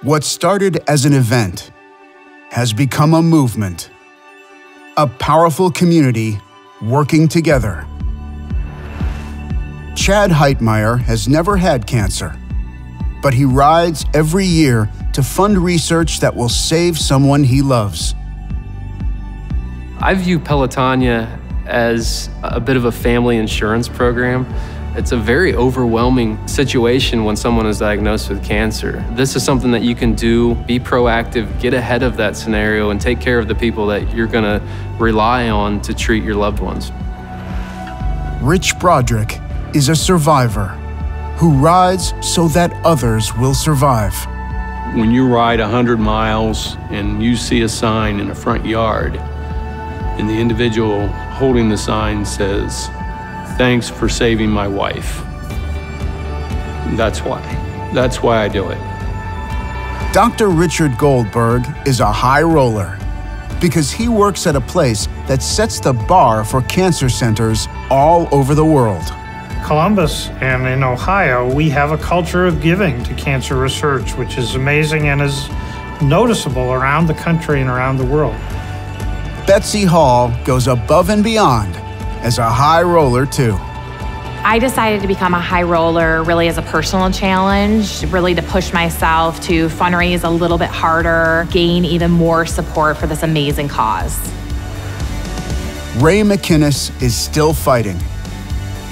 What started as an event has become a movement, a powerful community working together. Chad Heitmeyer has never had cancer, but he rides every year to fund research that will save someone he loves. I view Pelotonia as a bit of a family insurance program. It's a very overwhelming situation when someone is diagnosed with cancer. This is something that you can do, be proactive, get ahead of that scenario, and take care of the people that you're going to rely on to treat your loved ones. Rich Broderick is a survivor who rides so that others will survive. When you ride 100 miles and you see a sign in a front yard, and the individual holding the sign says, "Thanks for saving my wife." That's why. That's why I do it. Dr. Richard Goldberg is a high roller because he works at a place that sets the bar for cancer centers all over the world. Columbus and in Ohio, we have a culture of giving to cancer research, which is amazing and is noticeable around the country and around the world. Betsy Hall goes above and beyond as a high roller too. I decided to become a high roller really as a personal challenge, really to push myself to fundraise a little bit harder, gain even more support for this amazing cause. Ray McInnes is still fighting.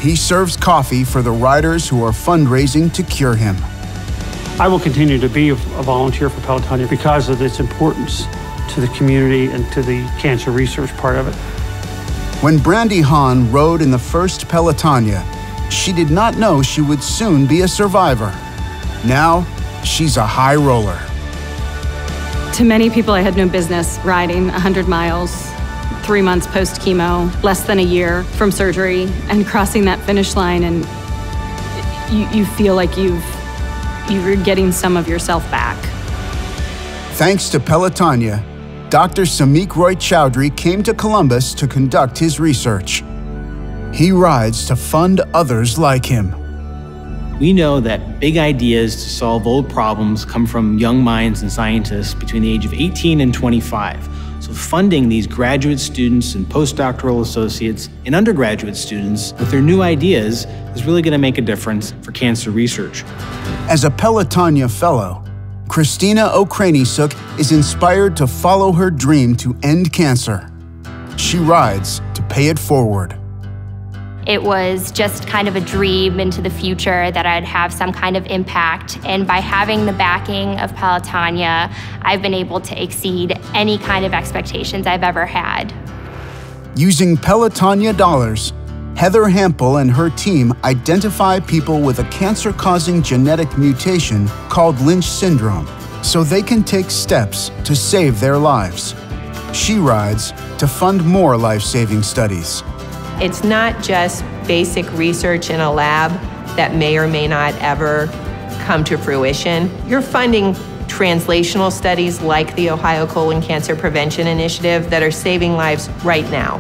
He serves coffee for the riders who are fundraising to cure him. I will continue to be a volunteer for Pelotonia because of its importance to the community and to the cancer research part of it. When Brandy Hahn rode in the first Pelotonia, she did not know she would soon be a survivor. Now, she's a high roller. To many people, I had no business riding 100 miles, 3 months post-chemo, less than a year from surgery, and crossing that finish line, and you feel like you're getting some of yourself back. Thanks to Pelotonia, Dr. Samik Roy Chowdhury came to Columbus to conduct his research. He rides to fund others like him. We know that big ideas to solve old problems come from young minds and scientists between the age of 18 and 25. So funding these graduate students and postdoctoral associates and undergraduate students with their new ideas is really going to make a difference for cancer research. As a Pelotonia fellow, Christina Okranisuk is inspired to follow her dream to end cancer. She rides to pay it forward. It was just kind of a dream into the future that I'd have some kind of impact, and by having the backing of Pelotonia, I've been able to exceed any kind of expectations I've ever had. Using Pelotonia dollars, Heather Hampel and her team identify people with a cancer-causing genetic mutation called Lynch syndrome, so they can take steps to save their lives. She rides to fund more life-saving studies. It's not just basic research in a lab that may or may not ever come to fruition. You're funding translational studies like the Ohio Colon Cancer Prevention Initiative that are saving lives right now.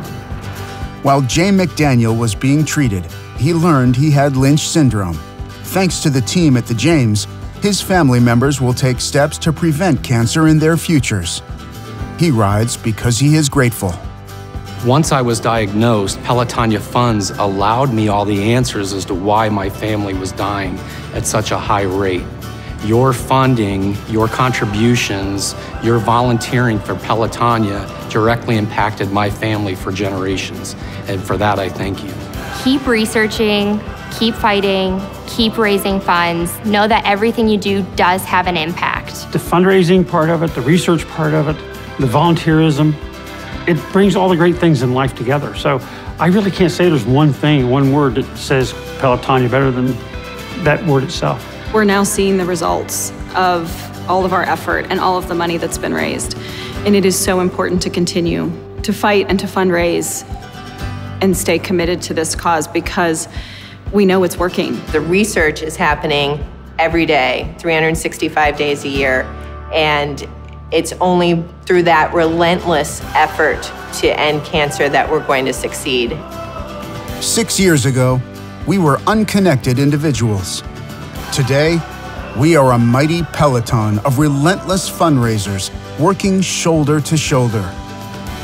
While Jay McDaniel was being treated, he learned he had Lynch syndrome. Thanks to the team at the James, his family members will take steps to prevent cancer in their futures. He rides because he is grateful. Once I was diagnosed, Pelotonia funds allowed me all the answers as to why my family was dying at such a high rate. Your funding, your contributions, your volunteering for Pelotonia directly impacted my family for generations, and for that I thank you. Keep researching, keep fighting, keep raising funds. Know that everything you do does have an impact. The fundraising part of it, the research part of it, the volunteerism, it brings all the great things in life together. So I really can't say there's one thing, one word that says Pelotonia better than that word itself. We're now seeing the results of all of our effort and all of the money that's been raised. And it is so important to continue to fight and to fundraise and stay committed to this cause because we know it's working. The research is happening every day, 365 days a year, and it's only through that relentless effort to end cancer that we're going to succeed. 6 years ago, we were unconnected individuals. Today, We are a mighty peloton of relentless fundraisers working shoulder to shoulder.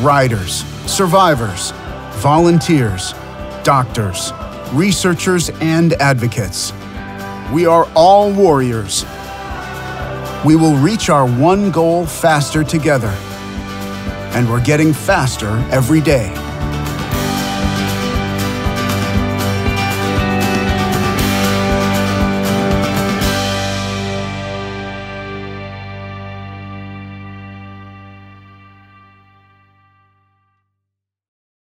Riders, survivors, volunteers, doctors, researchers, and advocates. We are all warriors. We will reach our one goal faster together. And we're getting faster every day.